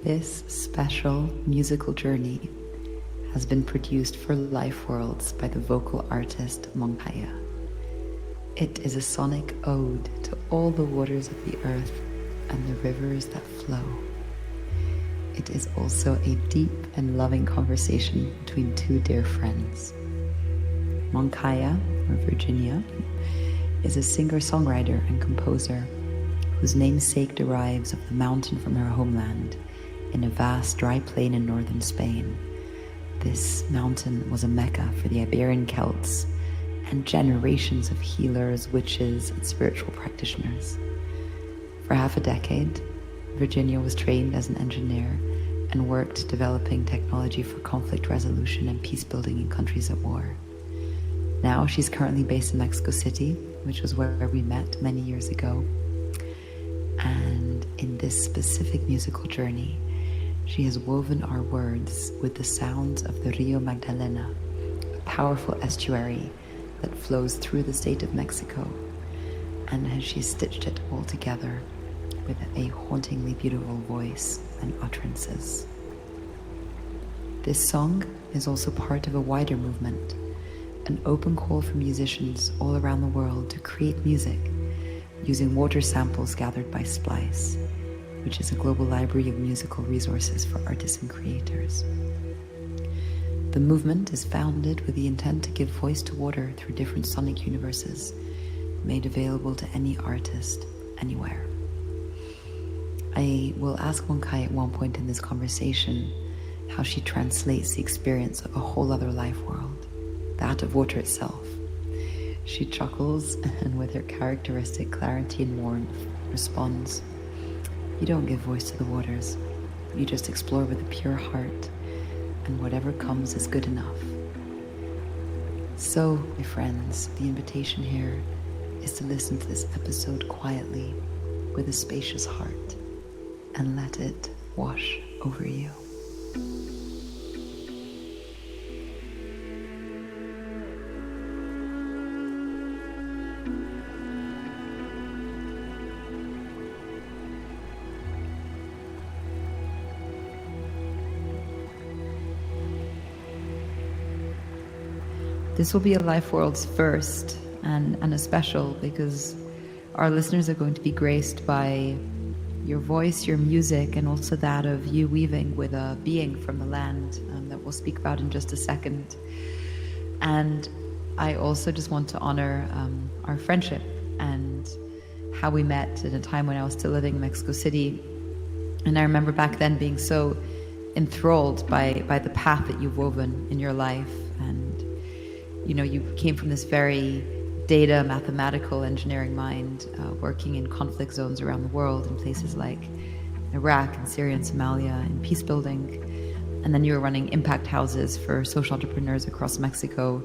This special musical journey has been produced for Lifeworlds by the vocal artist Moncaya. It is a sonic ode to all the waters of the earth and the rivers that flow. It is also a deep and loving conversation between two dear friends. Moncaya, or Virginia, is a singer-songwriter and composer whose namesake derives of the mountain from her homeland in a vast dry plain in northern Spain. This mountain was a mecca for the Iberian Celts and generations of healers, witches, and spiritual practitioners. For half a decade, Virginia was trained as an engineer and worked developing technology for conflict resolution and peace building in countries at war. Now she's currently based in Mexico City, which was where we met many years ago. And in this specific musical journey, she has woven our words with the sounds of the Rio Magdalena, a powerful estuary that flows through the state of Mexico, and she stitched it all together with a hauntingly beautiful voice and utterances. This song is also part of a wider movement, an open call for musicians all around the world to create music using water samples gathered by Splice, which is a global library of musical resources for artists and creators. The movement is founded with the intent to give voice to water through different sonic universes, made available to any artist, anywhere. I will ask Moncaya at one point in this conversation how she translates the experience of a whole other life world, that of water itself. She chuckles and with her characteristic clarity and warmth responds, "You don't give voice to the waters. You just explore with a pure heart, and whatever comes is good enough." So, my friends, the invitation here is to listen to this episode quietly with a spacious heart and let it wash over you. This will be a Lifeworlds first and a special because our listeners are going to be graced by your voice, your music, and also that of you weaving with a being from the land that we'll speak about in just a second. And I also just want to honor our friendship and how we met at a time when I was still living in Mexico City. And I remember back then being so enthralled by the path that you've woven in your life. And you know, you came from this very data, mathematical engineering mind, working in conflict zones around the world in places like Iraq and Syria and Somalia in peace building. And then you were running impact houses for social entrepreneurs across Mexico,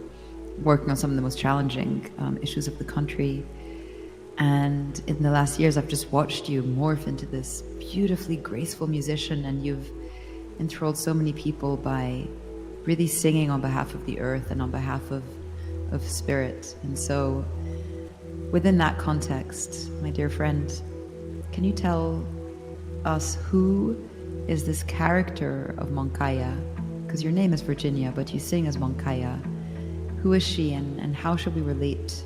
working on some of the most challenging issues of the country. And in the last years, I've just watched you morph into this beautifully graceful musician, and you've enthralled so many people by really singing on behalf of the earth and on behalf of spirit. And so within that context, my dear friend, can you tell us who is this character of Moncaya? Because your name is Virginia, but you sing as Moncaya. Who is she, and how should we relate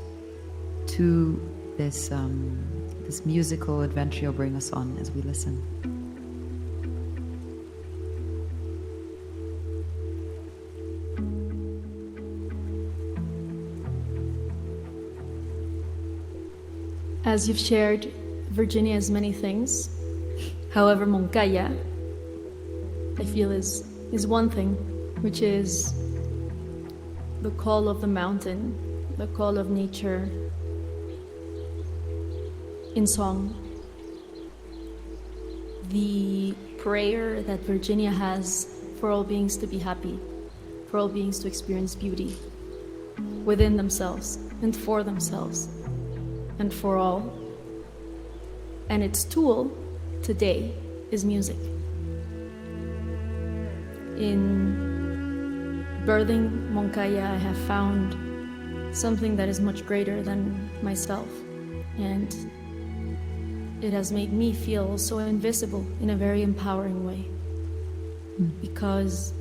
to this this musical adventure you'll bring us on as we listen? As you've shared, Virginia is many things. However, Moncaya, I feel, is one thing, which is the call of the mountain, the call of nature in song. The prayer that Virginia has for all beings to be happy, for all beings to experience beauty within themselves and for themselves and for all. And its tool today is music. In birthing Moncaya, I have found something that is much greater than myself, and it has made me feel so invisible in a very empowering way. because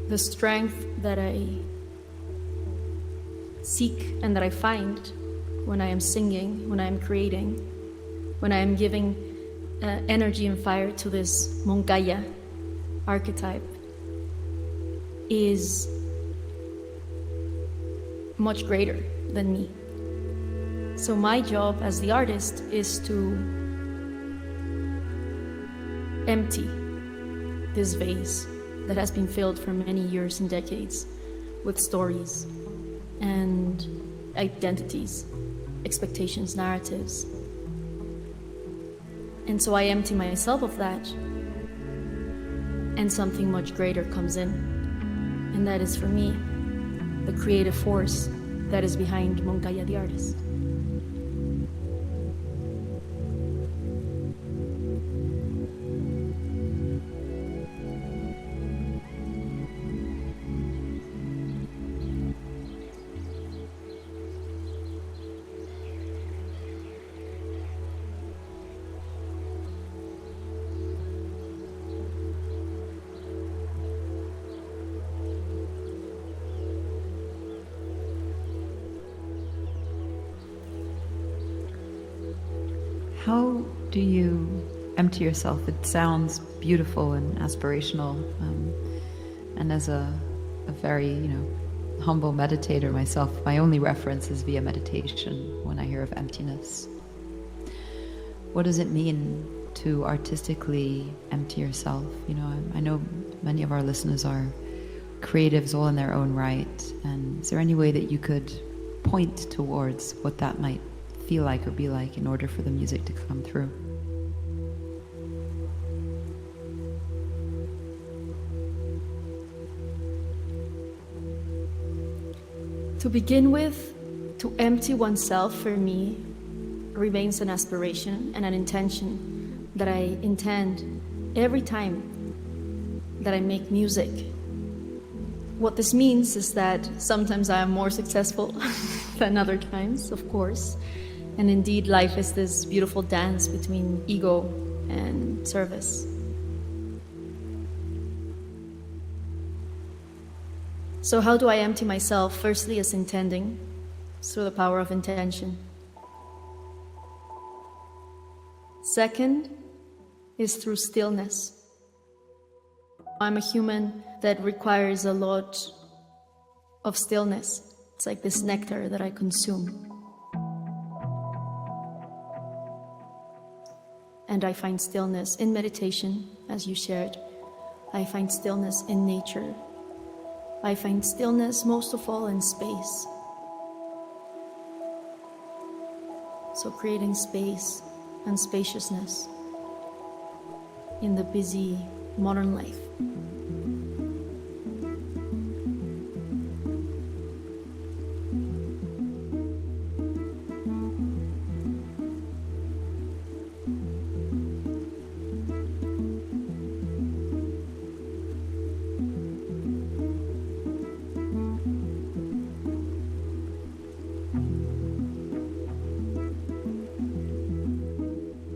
the strength that I seek and that I find when I am singing, when I am creating, when I am giving energy and fire to this Moncaya archetype is much greater than me. So my job as the artist is to empty this vase that has been filled for many years and decades with stories and identities, expectations, narratives. And so I empty myself of that, and something much greater comes in. And that is, for me, the creative force that is behind Moncaya the artist. How do you empty yourself? It sounds beautiful and aspirational. And as a very, humble meditator myself, my only reference is via meditation when I hear of emptiness. What does it mean to artistically empty yourself? I know many of our listeners are creatives all in their own right. And is there any way that you could point towards what that might feel like or be like in order for the music to come through? To begin with, to empty oneself for me remains an aspiration and an intention that I intend every time that I make music. What this means is that sometimes I am more successful than other times, of course. And indeed, life is this beautiful dance between ego and service. So how do I empty myself? Firstly, as intending, through the power of intention. Second is through stillness. I'm a human that requires a lot of stillness. It's like this nectar that I consume. And I find stillness in meditation, as you shared. I find stillness in nature. I find stillness most of all in space. So creating space and spaciousness in the busy modern life.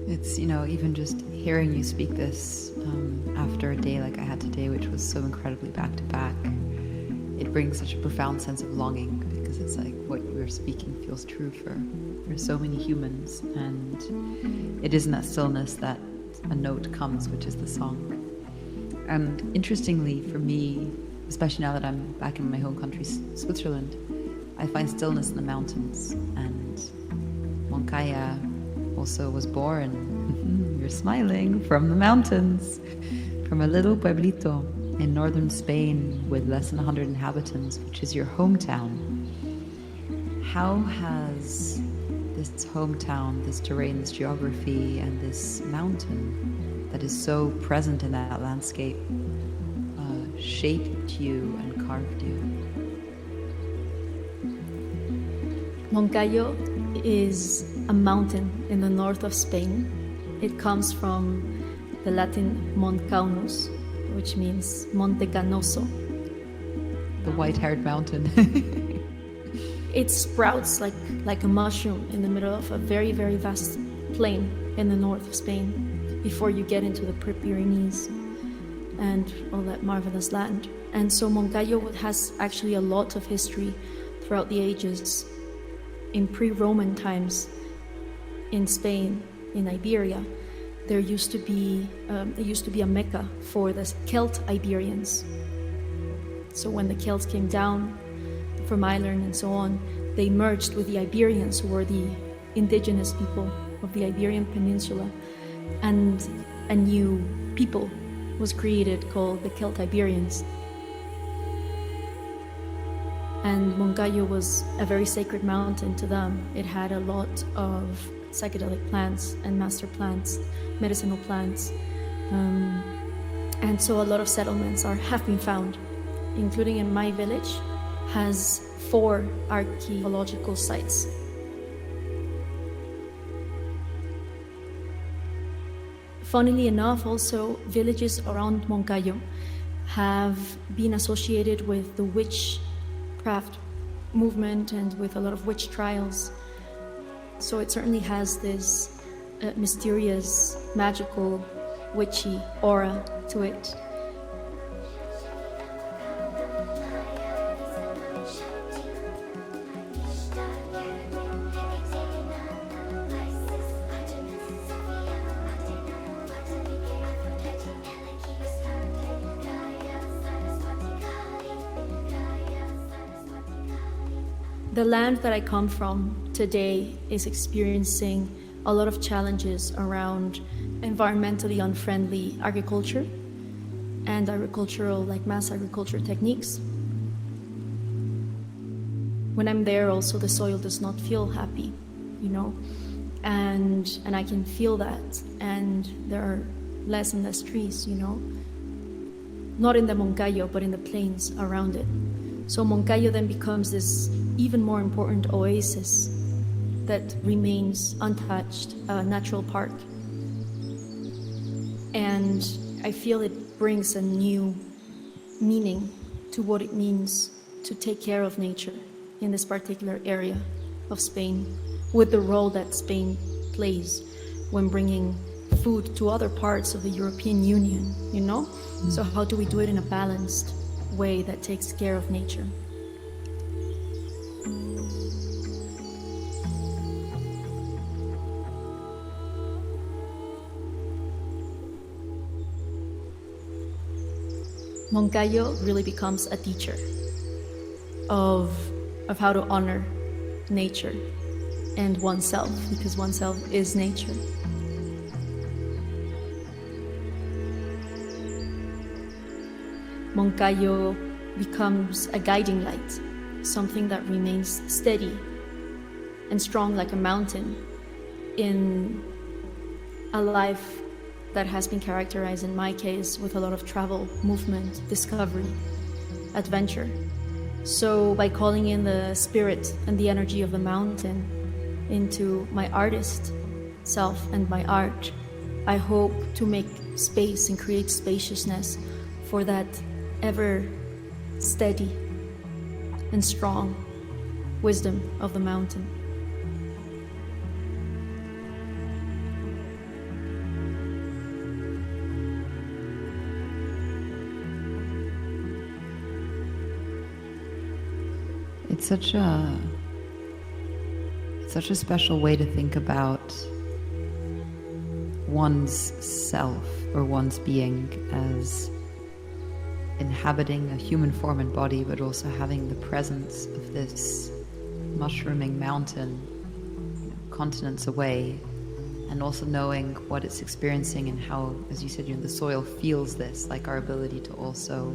It's, even just hearing you speak this after a day like I had today, which was so incredibly back to back, it brings such a profound sense of longing, because it's like what you are speaking feels true for so many humans. And it is in that stillness that a note comes, which is the song. And interestingly for me, especially now that I'm back in my home country, Switzerland, I find stillness in the mountains. And Moncaya also was born, you're smiling, from the mountains, from a little pueblito in northern Spain with less than 100 inhabitants, which is your hometown. How has this hometown, this terrain, this geography, and this mountain that is so present in that landscape shaped you and carved you? Moncayo is a mountain in the north of Spain. It comes from the Latin Moncaunus, which means Monte Canoso. The white-haired mountain. It sprouts like a mushroom in the middle of a very, very vast plain in the north of Spain before you get into the Pyrenees. and all that marvelous land. And so Moncayo has actually a lot of history throughout the ages. In pre-Roman times, in Spain, in Iberia, there used to be a mecca for the Celt Iberians. So when the Celts came down from Ireland and so on, they merged with the Iberians, who were the indigenous people of the Iberian Peninsula, and a new people was created called the Celt Iberians. And Moncayo was a very sacred mountain to them. It had a lot of psychedelic plants and master plants, medicinal plants, and so a lot of settlements have been found, including in my village, has 4 archaeological sites. Funnily enough, also villages around Moncayo have been associated with the witchcraft movement and with a lot of witch trials. So it certainly has this mysterious, magical, witchy aura to it. The land that I come from today is experiencing a lot of challenges around environmentally unfriendly agriculture and agricultural, like mass agriculture techniques. When I'm there, also the soil does not feel happy, you know, and I can feel that, and there are less and less trees, you know, not in the Moncayo, but in the plains around it. So Moncayo then becomes this even more important oasis that remains untouched, a natural park. And I feel it brings a new meaning to what it means to take care of nature in this particular area of Spain, with the role that Spain plays when bringing food to other parts of the European Union, you know? So how do we do it in a balanced way that takes care of nature? Moncayo really becomes a teacher of how to honor nature and oneself, because oneself is nature. Moncayo becomes a guiding light, something that remains steady and strong like a mountain in a life that has been characterized, in my case, with a lot of travel, movement, discovery, adventure. So by calling in the spirit and the energy of the mountain into my artist self and my art, I hope to make space and create spaciousness for that ever steady and strong wisdom of the mountain. It's such a special way to think about one's self or one's being as inhabiting a human form and body, but also having the presence of this mushrooming mountain, continents away, and also knowing what it's experiencing and how, as you said, the soil feels this, like our ability to also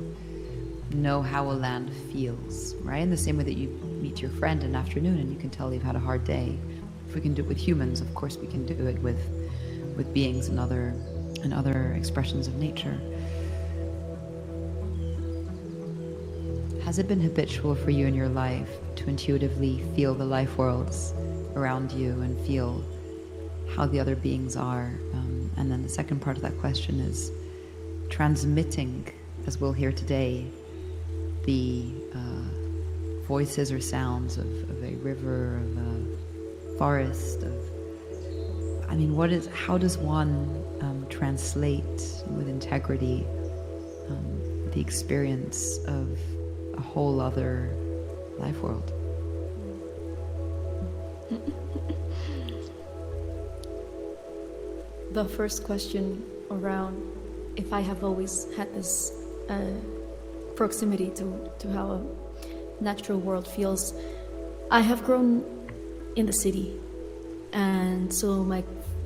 know how a land feels, right? In the same way that you meet your friend in an afternoon and you can tell they've had a hard day. If we can do it with humans, of course we can do it with beings and other expressions of nature. Has it been habitual for you in your life to intuitively feel the life worlds around you and feel how the other beings are? And then the second part of that question is transmitting, as we'll hear today, the voices or sounds of a river, of a forest, how does one translate with integrity the experience of a whole other life world. The first question around if I have always had this proximity to how a natural world feels. I have grown in the city, and so my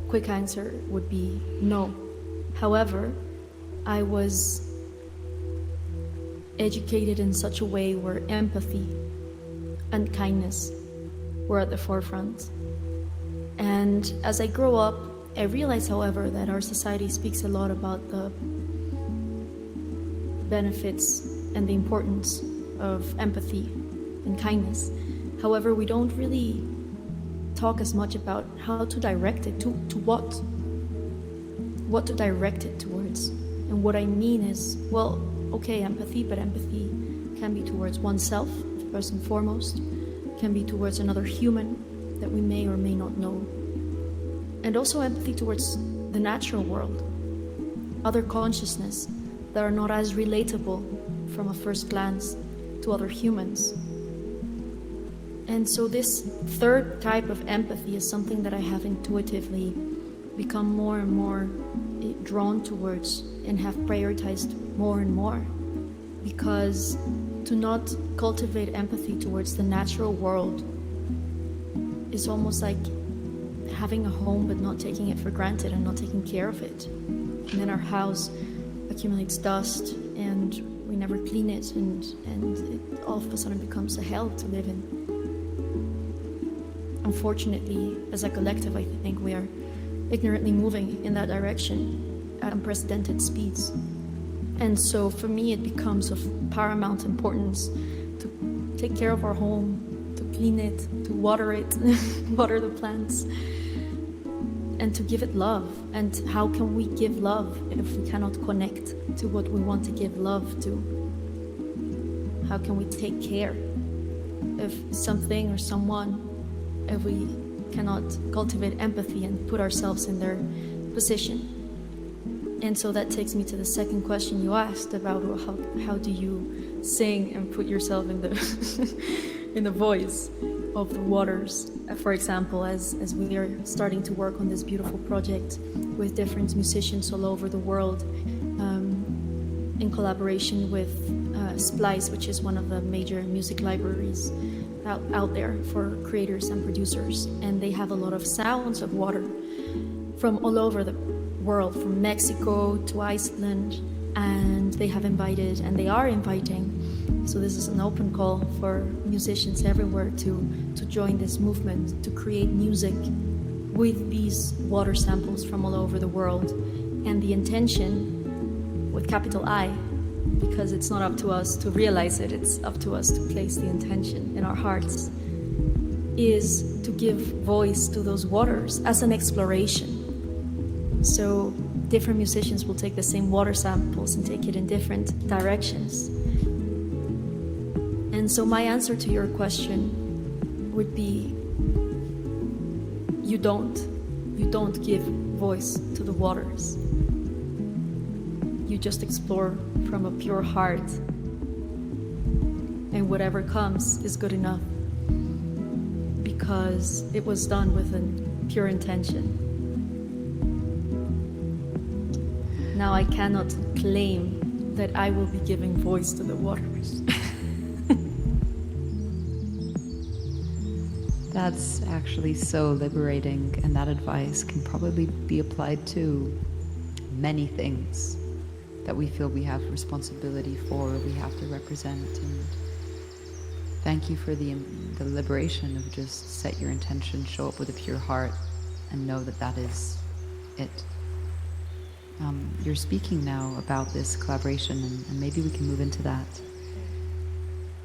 quick answer would be no. However, I was educated in such a way where empathy and kindness were at the forefront. And as I grow up, I realize, however, that our society speaks a lot about the benefits and the importance of empathy and kindness. However, we don't really talk as much about how to direct it to what to direct it towards. And what I mean is, well, okay, empathy, but empathy can be towards oneself, first and foremost, can be towards another human that we may or may not know. And also empathy towards the natural world, other consciousness that are not as relatable from a first glance to other humans. And so this third type of empathy is something that I have intuitively become more and more drawn towards and have prioritized more and more. Because to not cultivate empathy towards the natural world is almost like having a home but not taking it for granted and not taking care of it. And then our house accumulates dust and we never clean it, and it all of a sudden becomes a hell to live in. Unfortunately, as a collective, I think we are ignorantly moving in that direction at unprecedented speeds. And so for me, it becomes of paramount importance to take care of our home, to clean it, to water it, water the plants, and to give it love. And how can we give love if we cannot connect to what we want to give love to? How can we take care of something or someone if we cannot cultivate empathy and put ourselves in their position? And so that takes me to the second question you asked about how do you sing and put yourself in the in the voice of the waters. For example, as we are starting to work on this beautiful project with different musicians all over the world, in collaboration with Splice, which is one of the major music libraries out there for creators and producers. And they have a lot of sounds of water from all over the world, from Mexico to Iceland, and they have invited, and they are inviting, so this is an open call for musicians everywhere to join this movement, to create music with these water samples from all over the world. And the intention, with capital I, because it's not up to us to realize it, it's up to us to place the intention in our hearts, is to give voice to those waters as an exploration. So different musicians will take the same water samples and take it in different directions. And so my answer to your question would be, you don't give voice to the waters. You just explore from a pure heart, and whatever comes is good enough because it was done with a pure intention. Now I cannot claim that I will be giving voice to the waters. That's actually so liberating, and that advice can probably be applied to many things that we feel we have responsibility for, we have to represent. And thank you for the liberation of just set your intention, show up with a pure heart, and know that that is it. You're speaking now about this collaboration, and maybe we can move into that.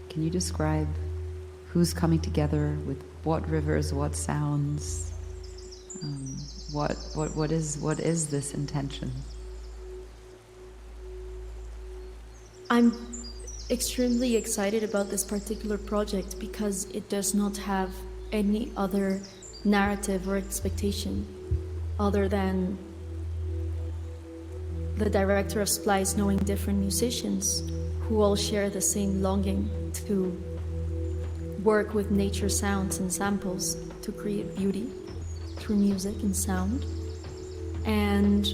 Can you describe who's coming together with what rivers, what sounds, what is this intention? I'm extremely excited about this particular project because it does not have any other narrative or expectation other than the director of Splice knowing different musicians who all share the same longing to work with nature sounds and samples to create beauty through music and sound. And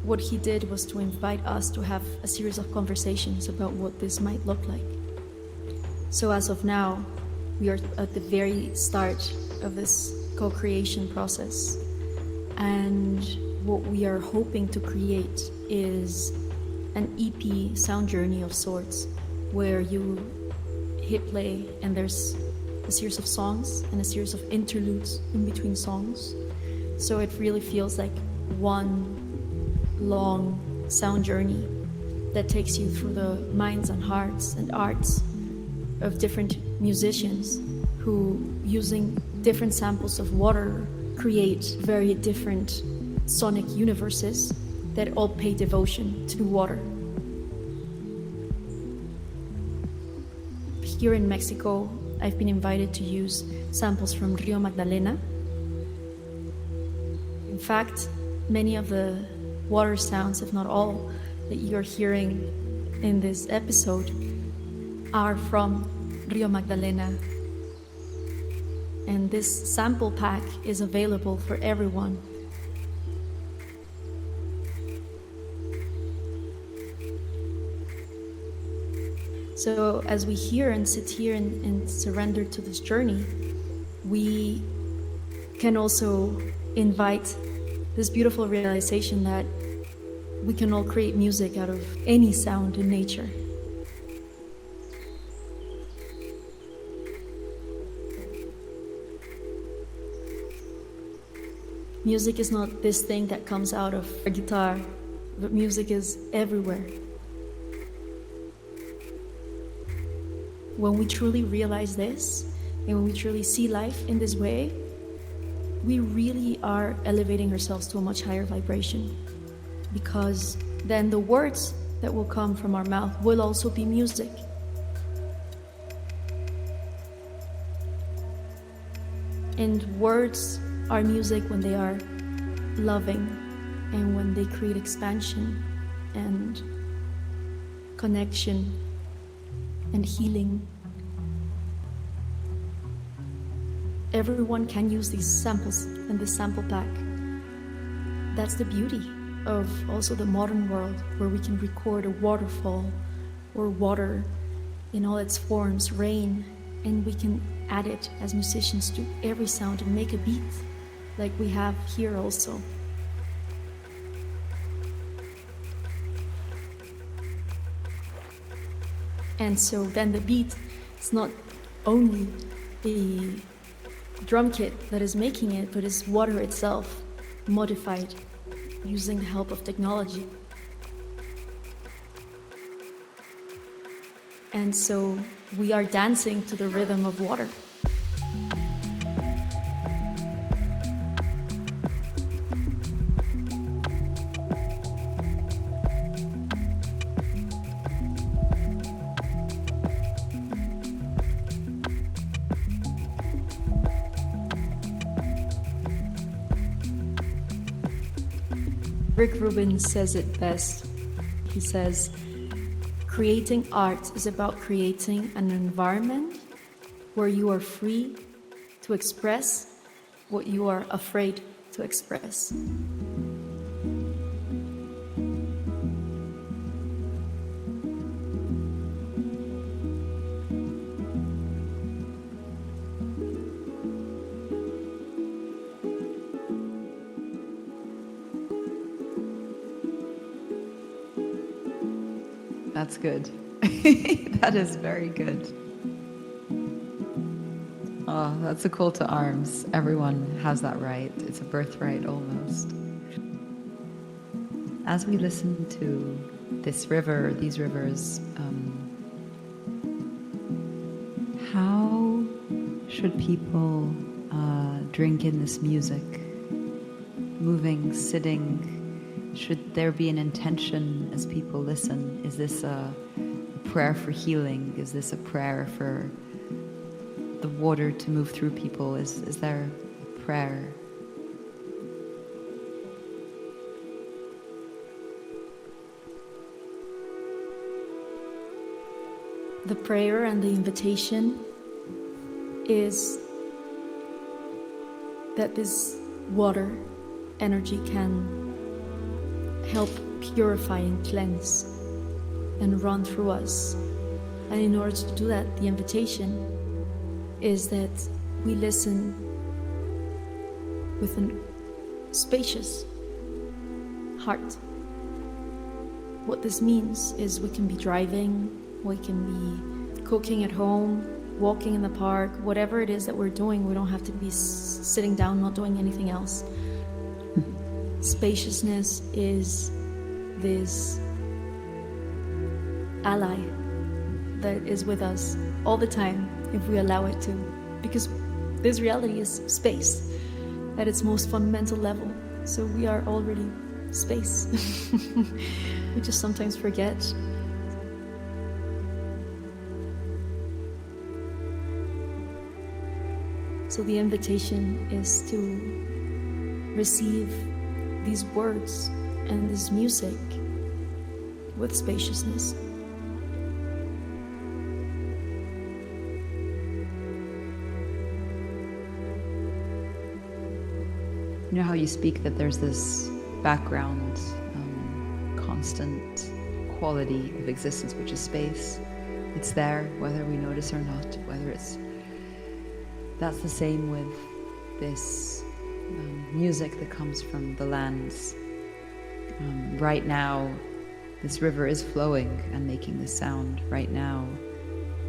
what he did was to invite us to have a series of conversations about what this might look like. So as of now, we are at the very start of this co-creation process. And what we are hoping to create is an EP sound journey of sorts, where you hit play and there's a series of songs and a series of interludes in between songs. So it really feels like one long sound journey that takes you through the minds and hearts and arts of different musicians who, using different samples of water, create very different sonic universes that all pay devotion to water. Here in Mexico, I've been invited to use samples from Rio Magdalena. In fact, many of the water sounds, if not all, that you're hearing in this episode are from Rio Magdalena. And this sample pack is available for everyone. So as we hear and sit here and surrender to this journey, we can also invite this beautiful realization that we can all create music out of any sound in nature. Music is not this thing that comes out of a guitar, but music is everywhere. When we truly realize this, and when we truly see life in this way, we really are elevating ourselves to a much higher vibration. Because then the words that will come from our mouth will also be music. And words are music when they are loving and when they create expansion and connection and healing. Everyone can use these samples in this sample pack. That's the beauty of also the modern world, where we can record a waterfall or water in all its forms, rain, and we can add it as musicians to every sound and make a beat like we have here also. And so then the beat is not only the drum kit that is making it, but is water itself modified using the help of technology. And so we are dancing to the rhythm of water. Rick Rubin says it best. He says, creating art is about creating an environment where you are free to express what you are afraid to express. That's good. That is very good. Oh, that's a call to arms. Everyone has that right. It's a birthright almost. As we listen to this river, these rivers, how should people drink in this music? Moving, sitting. Should there be an intention as people listen? Is this a prayer for healing? Is this a prayer for the water to move through people? Is there a prayer? The prayer and the invitation is that this water energy can help purify and cleanse and run through us. And in order to do that, the invitation is that we listen with a spacious heart. What this means is we can be driving, we can be cooking at home, walking in the park, whatever it is that we're doing. We don't have to be sitting down, not doing anything else. Spaciousness is this ally that is with us all the time if we allow it to, because this reality is space at its most fundamental level. So we are already space. We just sometimes forget. So the invitation is to receive these words and this music with spaciousness. You know how you speak that there's this background, constant quality of existence, which is space. It's there, whether we notice or not, whether it's... That's the same with this music that comes from the lands. Right now, this river is flowing and making this sound. Right now,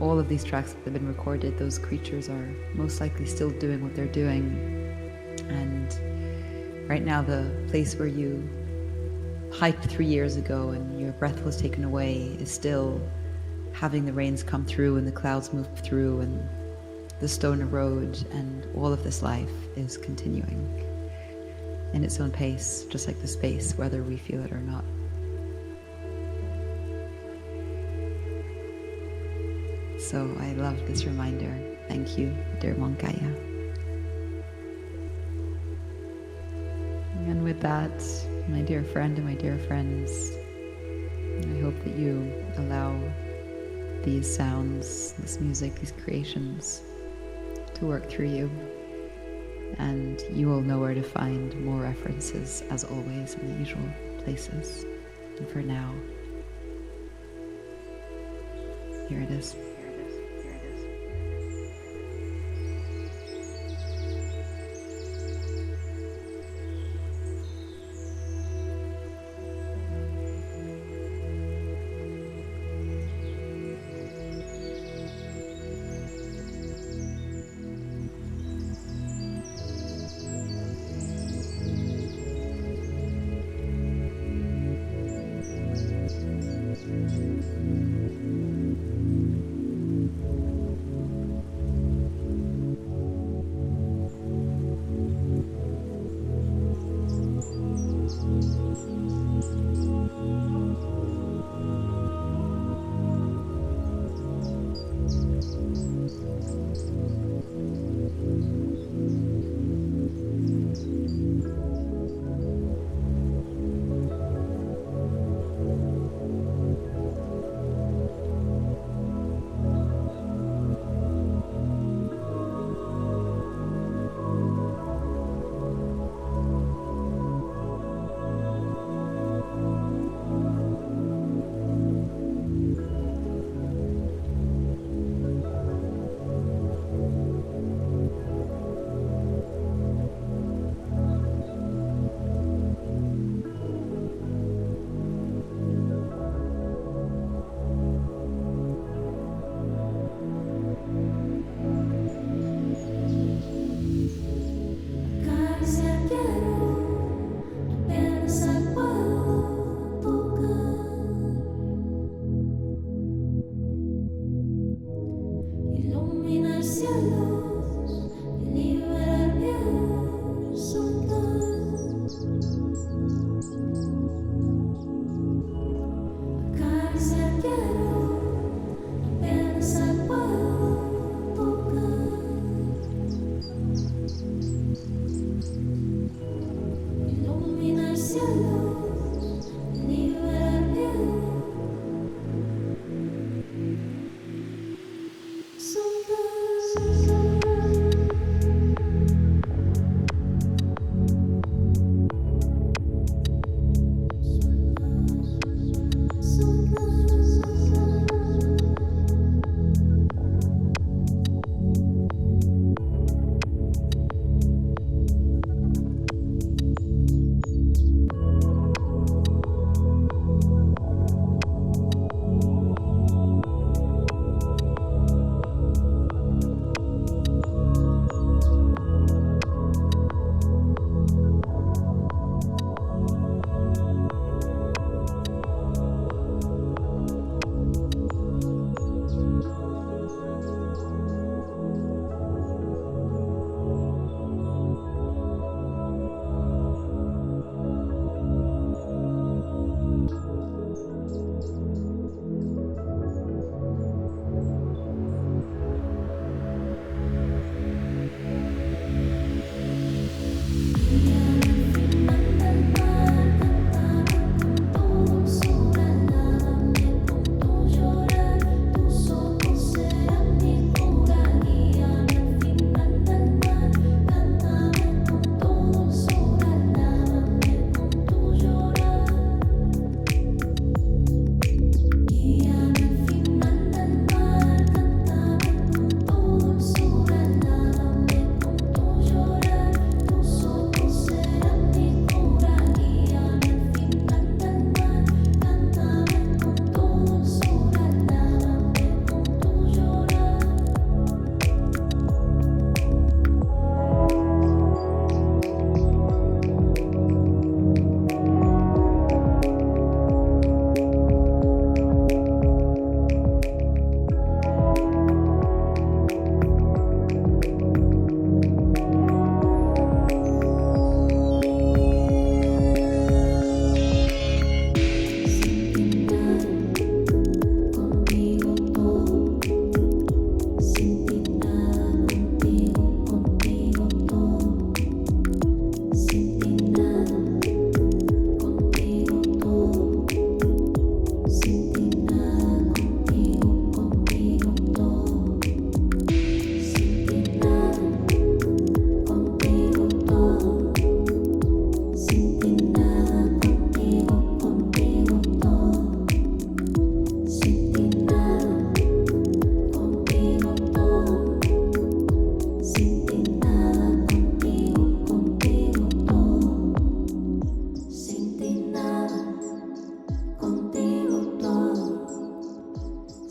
all of these tracks that have been recorded, those creatures are most likely still doing what they're doing. And right now, the place where you hiked 3 years ago and your breath was taken away is still having the rains come through and the clouds move through and the stone erode, and all of this life is continuing in its own pace, just like the space, whether we feel it or not. So I love this reminder. Thank you, dear Moncaya. And with that, my dear friend and my dear friends, I hope that you allow these sounds, this music, these creations to work through you, and you will know where to find more references, as always, in the usual places. And for now, here it is.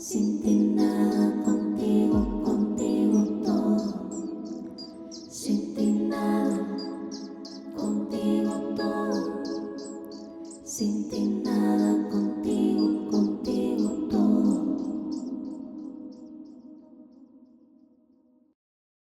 Sintina